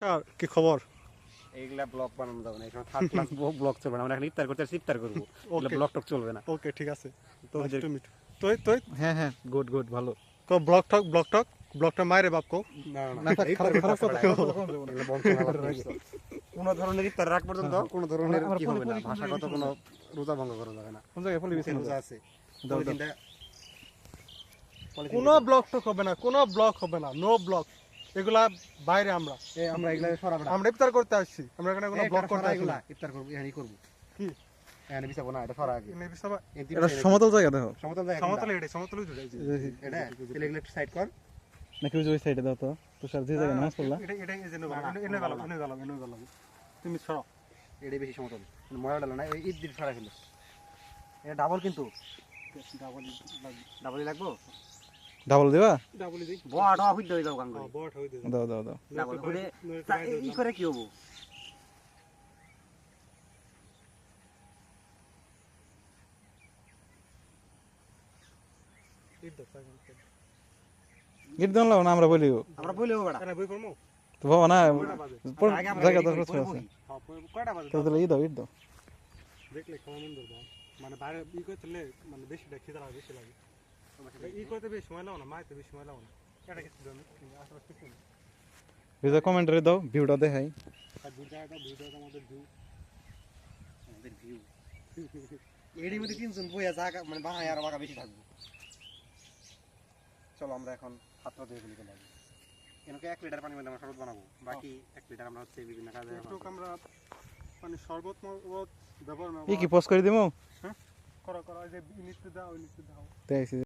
আর কি খবর? এইগুলা ব্লগ বানানো যাবে না, এখানে থার্ড ক্লাস ব্লগ চলবে না। আমরা এখন ইফতার করতে ইফতার করবো, ওগুলা ব্লগ টক চলবে না। ওকে ঠিক আছে। তো তুই তুই হ্যাঁ হ্যাঁ গুড গুড ভালো। তো ব্লগটা মায়ের বাপ কো না না, থাক, খারাপ কথা এগুলা বন্ধ করা লাগবে। কোনো ধরনের ইফতার রাখ পর্যন্ত কোনো ধরনের কি হবে না, ভাষাগত কোনো রোজা ভঙ্গ করা যাবে না। কোন জায়গায় পলিবেশন রোজা আছে দাও দাও। কোনো ব্লগ টক হবে না, কোনো ব্লগ হবে না, নো ব্লগ। এগুলা বাইরে আমরা আমরা এগুলা সরাবো না। আমরা ইফতার করতে আসছি, আমরা এখানে কোনো ব্লগ করতে আসি এগুলা না। ইফতার করব, এখানেই করব। কি এখানে বিছাবো না, এটা সরা আগে। এনে বিসাবা এটা সমতল জায়গা দেখো সমতল জায়গা সমতলে ধরে এটা তাহলে এগুলা একটু সাইড কর। নাকি ওই সাইডে দাও তো তুষার যে জায়গায় নামাজ পড়লা এটা এই যে এনে গেলাম তুমি ছড়ো। এটাই বেশি সমতল, ময়লা ডালো না, ওই ঈদ দিন সরা ফেলো। এটা ডাবল কিন্তু ডাবলই লাগবো। ডাবল দিবা ডাবল দিই বড় হইতে হয়ে যাও গাঙ্গুলি। বড় হই দে দাও দাও দাও। ডাবল করে ই করে কি হবো? গিট দাও না আমরা বলিও আমরা বলেও বড়া আরে বই পড়মু তো বাবা না আগে আমরা জায়গা ready দরকার করে আছে বই। হ্যাঁ কয়টা বাজে তো তাহলে ইট দাও দেখলে কেমন সুন্দর দাও মানে বাইরে ই করতে মানে বেশি খিদা লাগে বেশি লাগে ই করতে বেশি সময় লাও না মাইতে বেশি সময় লাও না এটা কিছু দাও আশপাশ কিছু না ভিডিও কমেন্টারে দাও ভিউটা দেখাই আর ভিডিওটা আমাদের ভিউ আমাদের ভিউ এরই মধ্যে তিনজন বইয়া জায়গা মানে বাহায় আর বাগা বেশি থাকবো। চলো আমরা এখন হাতটা ধুয়ে ফেলি লাগে। এনাকে 1 লিটার পানির মধ্যে আমরা শরবত বানাবো, বাকি 1 লিটার আমরা হচ্ছে বিভিন্ন কাজে একটু আমরা মানে শরবত ব্যবহার না কি পোস্ট করে দিমু করা করা যে ইনিতে দাও দেখাইছি